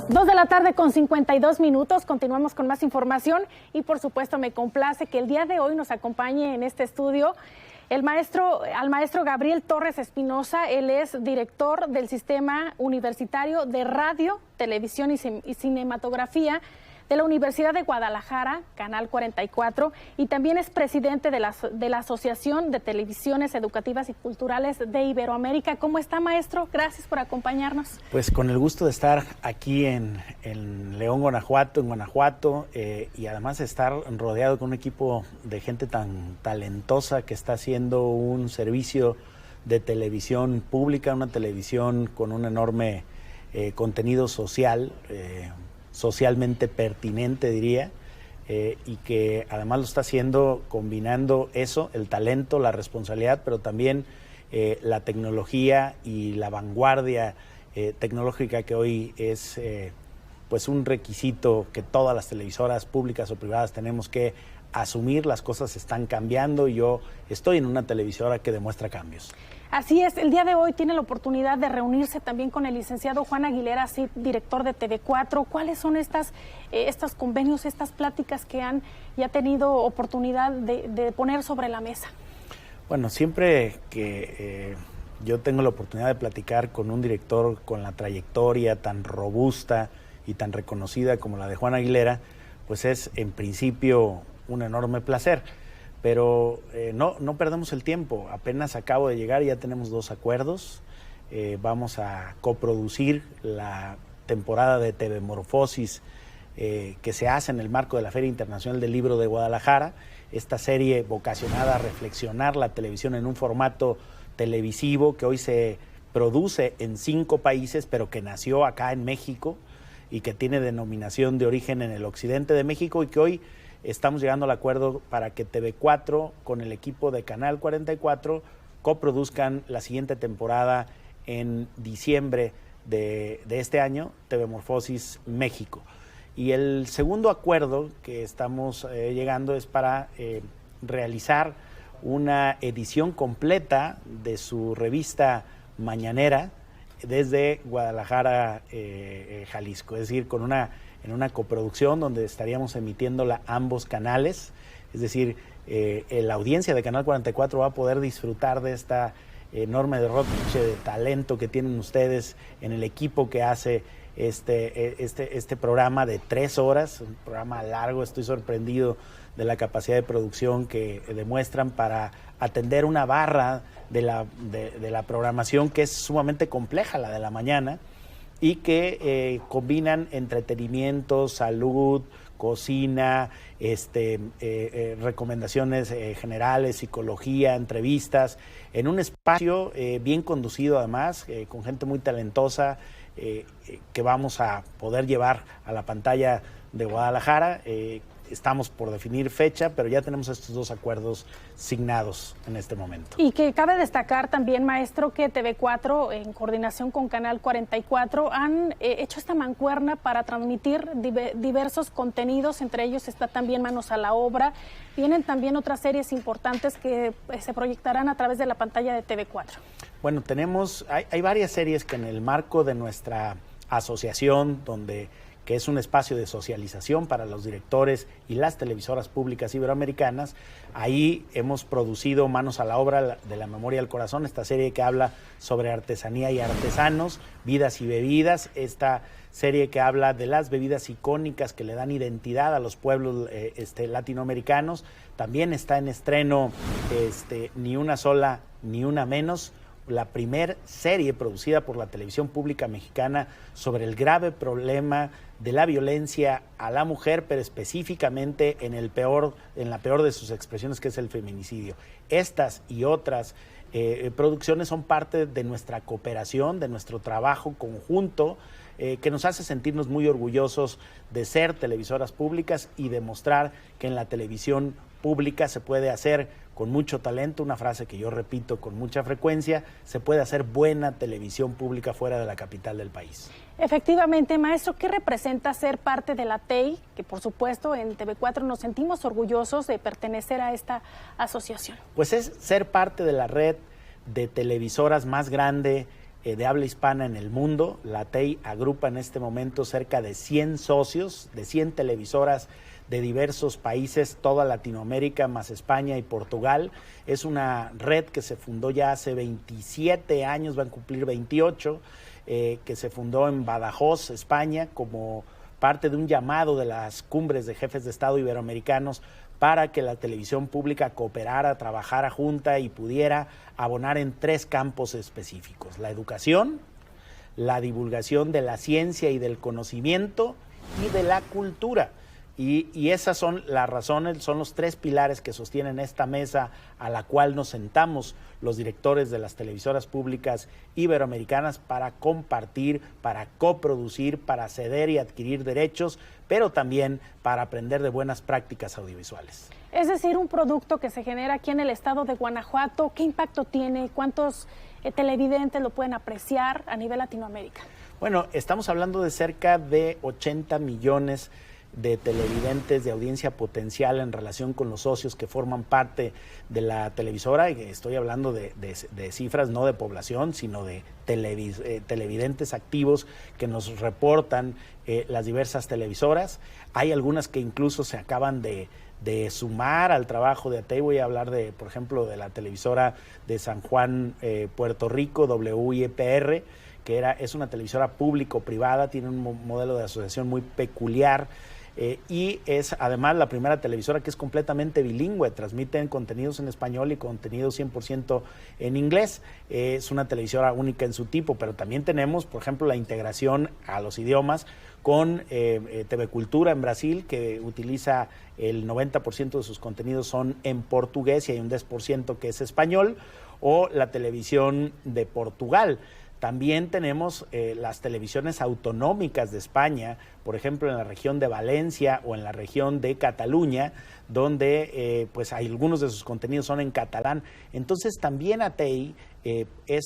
2:52 p.m, continuamos con más información y por supuesto me complace que el día de hoy nos acompañe en este estudio al maestro Gabriel Torres Espinosa. Él es director del Sistema Universitario de Radio, Televisión y Cinematografía de la Universidad de Guadalajara, Canal 44, y también es presidente de la Asociación de Televisiones Educativas y Culturales de Iberoamérica. ¿Cómo está, maestro? Gracias por acompañarnos. Pues con el gusto de estar aquí en León, Guanajuato, y además estar rodeado con un equipo de gente tan talentosa que está haciendo un servicio de televisión pública, una televisión con un enorme contenido social, socialmente pertinente, diría, y que además lo está haciendo combinando eso, el talento, la responsabilidad, pero también la tecnología y la vanguardia tecnológica que hoy es pues un requisito que todas las televisoras públicas o privadas tenemos que asumir. Las cosas están cambiando y yo estoy en una televisora que demuestra cambios. Así es, el día de hoy tiene la oportunidad de reunirse también con el licenciado Juan Aguilera Cid, director de TV4. ¿Cuáles son estos convenios, estas pláticas que han ya tenido oportunidad de poner sobre la mesa? Bueno, siempre que yo tengo la oportunidad de platicar con un director con la trayectoria tan robusta y tan reconocida como la de Juan Aguilera, pues es en principio un enorme placer. Pero no perdamos el tiempo. Apenas acabo de llegar y ya tenemos 2 acuerdos. Vamos a coproducir la temporada de TV Morfosis que se hace en el marco de la Feria Internacional del Libro de Guadalajara. Esta serie vocacionada a reflexionar la televisión en un formato televisivo que hoy se produce en 5 países, pero que nació acá en México y que tiene denominación de origen en el occidente de México, y que hoy estamos llegando al acuerdo para que TV4 con el equipo de Canal 44 coproduzcan la siguiente temporada en diciembre de este año, TV Morfosis México. Y el segundo acuerdo que estamos llegando es para realizar una edición completa de su revista mañanera desde Guadalajara, Jalisco, es decir, en una coproducción donde estaríamos emitiéndola ambos canales, es decir, la audiencia de Canal 44 va a poder disfrutar de esta enorme derroche de talento que tienen ustedes en el equipo que hace este programa de 3 horas, un programa largo. Estoy sorprendido de la capacidad de producción que demuestran para atender una barra de la programación que es sumamente compleja, la de la mañana, y que combinan entretenimiento, salud, cocina, recomendaciones generales, psicología, entrevistas, en un espacio bien conducido además, con gente muy talentosa, que vamos a poder llevar a la pantalla de Guadalajara. Estamos por definir fecha, pero ya tenemos estos 2 acuerdos signados en este momento. Y que cabe destacar también, maestro, que TV4, en coordinación con Canal 44, han hecho esta mancuerna para transmitir diversos contenidos. Entre ellos está también Manos a la Obra. Vienen también otras series importantes que se proyectarán a través de la pantalla de TV4. Bueno, hay varias series que en el marco de nuestra asociación, que es un espacio de socialización para los directores y las televisoras públicas iberoamericanas. Ahí hemos producido Manos a la Obra, de la memoria al corazón, esta serie que habla sobre artesanía y artesanos, vidas y bebidas, esta serie que habla de las bebidas icónicas que le dan identidad a los pueblos latinoamericanos. También está en estreno Ni una sola, ni una menos, la primer serie producida por la televisión pública mexicana sobre el grave problema de la violencia a la mujer, pero específicamente en la peor de sus expresiones, que es el feminicidio. Estas y otras producciones son parte de nuestra cooperación, de nuestro trabajo conjunto, que nos hace sentirnos muy orgullosos de ser televisoras públicas y demostrar que en la televisión pública se puede hacer con mucho talento, una frase que yo repito con mucha frecuencia: se puede hacer buena televisión pública fuera de la capital del país. Efectivamente, maestro, ¿qué representa ser parte de la TEI? Que por supuesto en TV4 nos sentimos orgullosos de pertenecer a esta asociación. Pues es ser parte de la red de televisoras más grande de habla hispana en el mundo. La TEI agrupa en este momento cerca de 100 socios, de 100 televisoras de diversos países, toda Latinoamérica, más España y Portugal. Es una red que se fundó ya hace 27 años, van a cumplir 28, que se fundó en Badajoz, España, como parte de un llamado de las cumbres de jefes de Estado iberoamericanos para que la televisión pública cooperara, trabajara junta y pudiera abonar en 3 campos específicos: la educación, la divulgación de la ciencia y del conocimiento y de la cultura. Y esas son las razones, son los 3 pilares que sostienen esta mesa a la cual nos sentamos los directores de las televisoras públicas iberoamericanas para compartir, para coproducir, para ceder y adquirir derechos, pero también para aprender de buenas prácticas audiovisuales. Es decir, un producto que se genera aquí en el estado de Guanajuato, ¿qué impacto tiene? ¿Cuántos televidentes lo pueden apreciar a nivel Latinoamérica? Bueno, estamos hablando de cerca de 80 millones de televidentes, de audiencia potencial en relación con los socios que forman parte de la televisora. Estoy hablando de cifras no de población, sino de televidentes activos que nos reportan las diversas televisoras. Hay algunas que incluso se acaban de sumar al trabajo de ATEI. Voy a hablar por ejemplo, de la televisora de San Juan, Puerto Rico, WIPR, que es una televisora público-privada, tiene un modelo de asociación muy peculiar. Y es además la primera televisora que es completamente bilingüe, transmiten contenidos en español y contenidos 100% en inglés. Es una televisora única en su tipo, pero también tenemos, por ejemplo, la integración a los idiomas con TV Cultura en Brasil, que utiliza el 90% de sus contenidos son en portugués y hay un 10% que es español, o la televisión de Portugal. También tenemos las televisiones autonómicas de España, por ejemplo en la región de Valencia o en la región de Cataluña, donde pues algunos de sus contenidos son en catalán. Entonces también ATEI es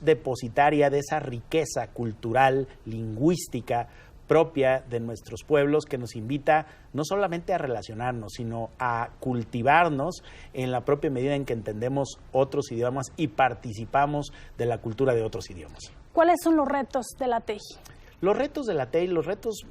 depositaria de esa riqueza cultural, lingüística, propia de nuestros pueblos, que nos invita no solamente a relacionarnos, sino a cultivarnos en la propia medida en que entendemos otros idiomas y participamos de la cultura de otros idiomas. ¿Cuáles son los retos de la TEI? Los retos de la TEI, los retos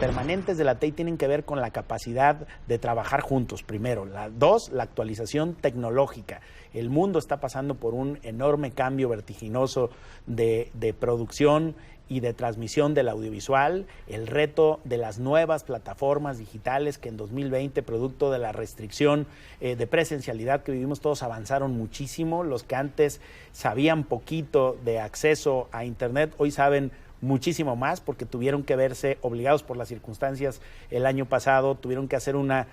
permanentes de la TEI tienen que ver con la capacidad de trabajar juntos, primero. Dos, la actualización tecnológica. El mundo está pasando por un enorme cambio vertiginoso de producción y de transmisión del audiovisual, el reto de las nuevas plataformas digitales que en 2020, producto de la restricción de presencialidad que vivimos todos, avanzaron muchísimo. Los que antes sabían poquito de acceso a Internet, hoy saben muchísimo más porque tuvieron que verse obligados por las circunstancias el año pasado, tuvieron que hacer una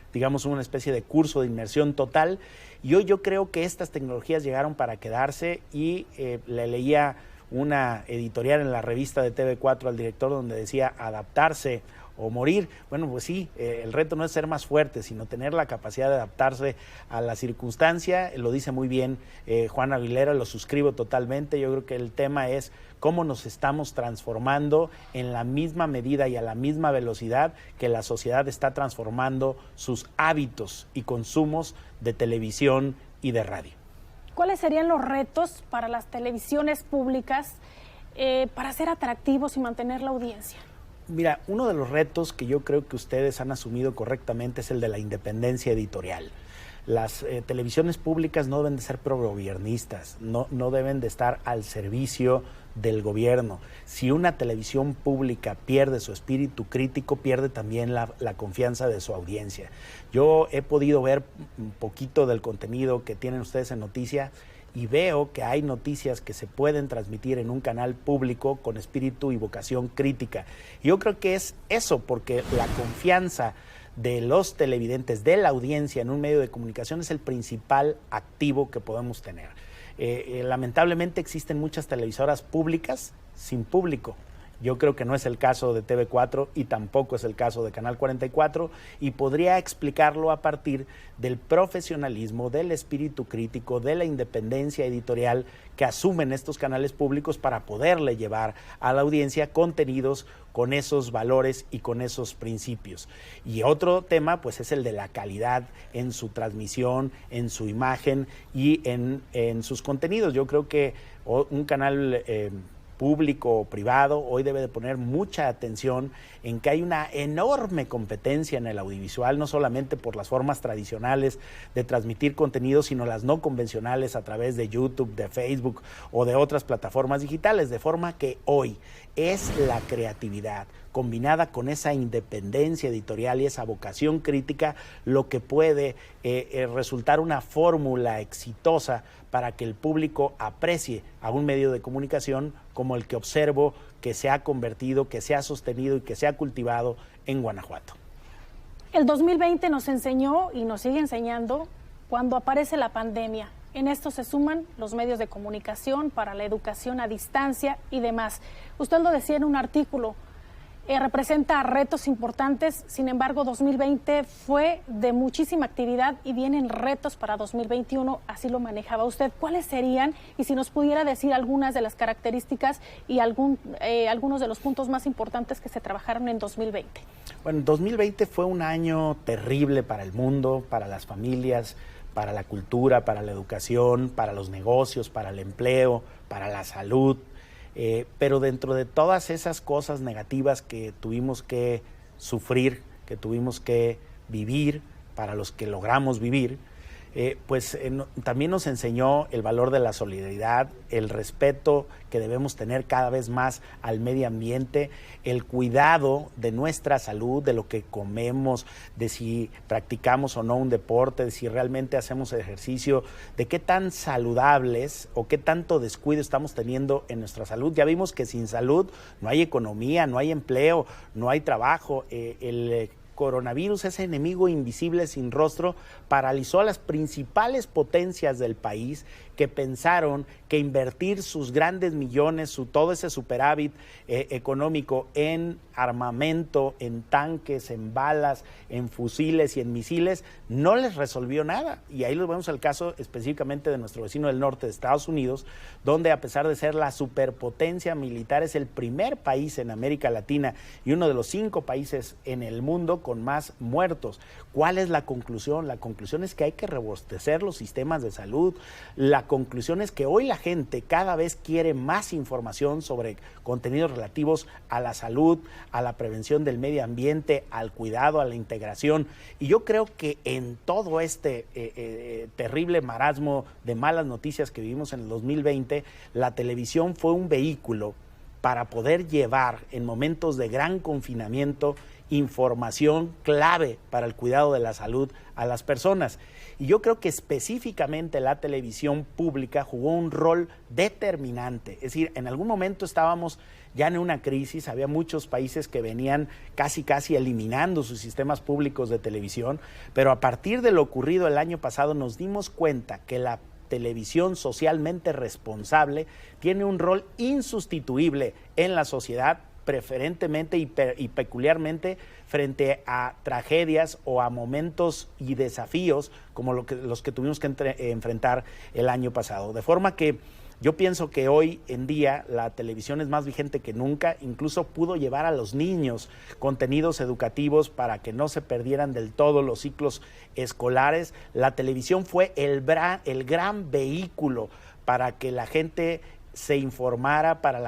especie de curso de inmersión total, y hoy yo creo que estas tecnologías llegaron para quedarse. Y le leía una editorial en la revista de TV4 al director donde decía adaptarse o morir. Bueno, pues sí, el reto no es ser más fuerte, sino tener la capacidad de adaptarse a la circunstancia. Lo dice muy bien Juan Aguilera, lo suscribo totalmente. Yo creo que el tema es cómo nos estamos transformando en la misma medida y a la misma velocidad que la sociedad está transformando sus hábitos y consumos de televisión y de radio. ¿Cuáles serían los retos para las televisiones públicas para ser atractivos y mantener la audiencia? Mira, uno de los retos que yo creo que ustedes han asumido correctamente es el de la independencia editorial. Las televisiones públicas no deben de ser progobiernistas, no deben de estar al servicio del gobierno. Si una televisión pública pierde su espíritu crítico, pierde también la confianza de su audiencia. Yo he podido ver un poquito del contenido que tienen ustedes en Noticia y veo que hay noticias que se pueden transmitir en un canal público con espíritu y vocación crítica. Yo creo que es eso, porque la confianza de los televidentes, de la audiencia en un medio de comunicación es el principal activo que podemos tener. Lamentablemente existen muchas televisoras públicas sin público, Yo creo que no es el caso de TV4 y tampoco es el caso de Canal 44, y podría explicarlo a partir del profesionalismo, del espíritu crítico, de la independencia editorial que asumen estos canales públicos para poderle llevar a la audiencia contenidos con esos valores y con esos principios. Y otro tema pues es el de la calidad en su transmisión, en su imagen y en sus contenidos. Yo creo que un canal público o privado hoy debe de poner mucha atención en que hay una enorme competencia en el audiovisual, no solamente por las formas tradicionales de transmitir contenidos, sino las no convencionales a través de YouTube, de Facebook o de otras plataformas digitales, de forma que hoy es la creatividad combinada con esa independencia editorial y esa vocación crítica lo que puede resultar una fórmula exitosa para que el público aprecie a un medio de comunicación como el que observo que se ha convertido, que se ha sostenido y que se ha cultivado en Guanajuato. El 2020 nos enseñó y nos sigue enseñando cuando aparece la pandemia. En esto se suman los medios de comunicación para la educación a distancia y demás. Usted lo decía en un artículo, representa retos importantes, sin embargo 2020 fue de muchísima actividad y vienen retos para 2021, así lo manejaba usted. ¿Cuáles serían? Y si nos pudiera decir algunas de las características y algunos de los puntos más importantes que se trabajaron en 2020. Bueno, 2020 fue un año terrible para el mundo, para las familias, para la cultura, para la educación, para los negocios, para el empleo, para la salud. Pero dentro de todas esas cosas negativas que tuvimos que sufrir, que tuvimos que vivir, para los que logramos vivir, también nos enseñó el valor de la solidaridad, el respeto que debemos tener cada vez más al medio ambiente, el cuidado de nuestra salud, de lo que comemos, de si practicamos o no un deporte, de si realmente hacemos ejercicio, de qué tan saludables o qué tanto descuido estamos teniendo en nuestra salud. Ya vimos que sin salud no hay economía, no hay empleo, no hay trabajo. El coronavirus, ese enemigo invisible sin rostro, paralizó a las principales potencias del país que pensaron que invertir sus grandes millones, todo ese superávit económico en armamento, en tanques, en balas, en fusiles y en misiles, no les resolvió nada. Y ahí lo vemos el caso específicamente de nuestro vecino del norte de Estados Unidos, donde a pesar de ser la superpotencia militar, es el primer país en América Latina y uno de los 5 países en el mundo con más muertos. ¿Cuál es la conclusión? La conclusión es que hay que robustecer los sistemas de salud. La conclusión es que hoy la gente cada vez quiere más información sobre contenidos relativos a la salud, a la prevención del medio ambiente, al cuidado, a la integración. Y yo creo que en todo este terrible marasmo de malas noticias que vivimos en el 2020, la televisión fue un vehículo para poder llevar en momentos de gran confinamiento información clave para el cuidado de la salud a las personas. Y yo creo que específicamente la televisión pública jugó un rol determinante. Es decir, en algún momento estábamos ya en una crisis, había muchos países que venían casi eliminando sus sistemas públicos de televisión, pero a partir de lo ocurrido el año pasado nos dimos cuenta que la televisión socialmente responsable tiene un rol insustituible en la sociedad, preferentemente y peculiarmente frente a tragedias o a momentos y desafíos como los que tuvimos que enfrentar el año pasado. De forma que yo pienso que hoy en día la televisión es más vigente que nunca, incluso pudo llevar a los niños contenidos educativos para que no se perdieran del todo los ciclos escolares. La televisión fue el gran vehículo para que la gente se informara, para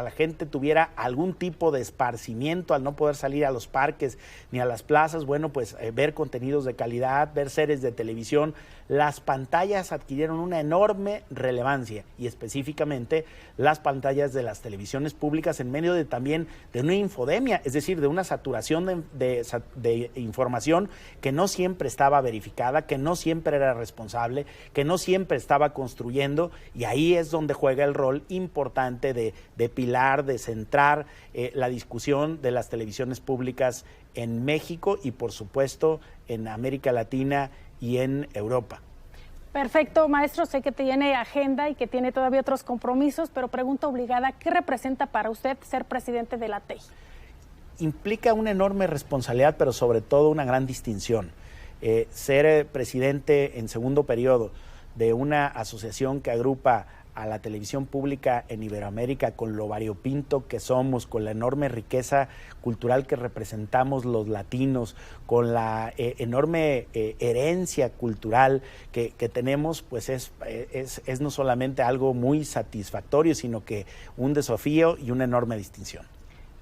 la gente tuviera algún tipo de esparcimiento al no poder salir a los parques ni a las plazas. Bueno, pues ver contenidos de calidad, ver series de televisión. Las pantallas adquirieron una enorme relevancia y específicamente las pantallas de las televisiones públicas en medio también de una infodemia, es decir, de una saturación de información que no siempre estaba verificada, que no siempre era responsable, que no siempre estaba construyendo, y ahí es donde juega el rol importante de pilar, de centrar la discusión de las televisiones públicas en México y por supuesto en América Latina y en Europa. Perfecto, maestro, sé que tiene agenda y que tiene todavía otros compromisos, pero pregunta obligada, ¿qué representa para usted ser presidente de la TEI? Implica una enorme responsabilidad, pero sobre todo una gran distinción. Ser presidente en segundo periodo de una asociación que agrupa a la televisión pública en Iberoamérica con lo variopinto que somos, con la enorme riqueza cultural que representamos los latinos, con la enorme herencia cultural que tenemos, pues es no solamente algo muy satisfactorio, sino que un desafío y una enorme distinción.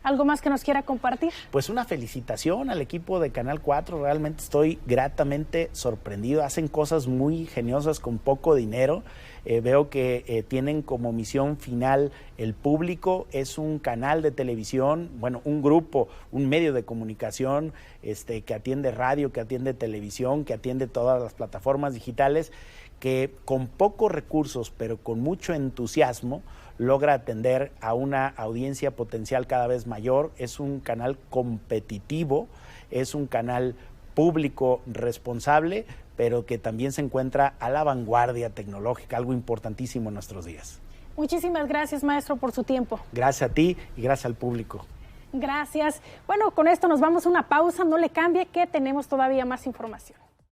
¿Algo más que nos quiera compartir? Pues una felicitación al equipo de Canal 4, realmente estoy gratamente sorprendido, hacen cosas muy geniosas con poco dinero, veo que tienen como misión final el público, es un canal de televisión, bueno, un grupo, un medio de comunicación que atiende radio, que atiende televisión, que atiende todas las plataformas digitales, que con pocos recursos, pero con mucho entusiasmo, logra atender a una audiencia potencial cada vez mayor. Es un canal competitivo, es un canal público responsable, pero que también se encuentra a la vanguardia tecnológica, algo importantísimo en nuestros días. Muchísimas gracias, maestro, por su tiempo. Gracias a ti y gracias al público. Gracias. Bueno, con esto nos vamos a una pausa, no le cambie que tenemos todavía más información.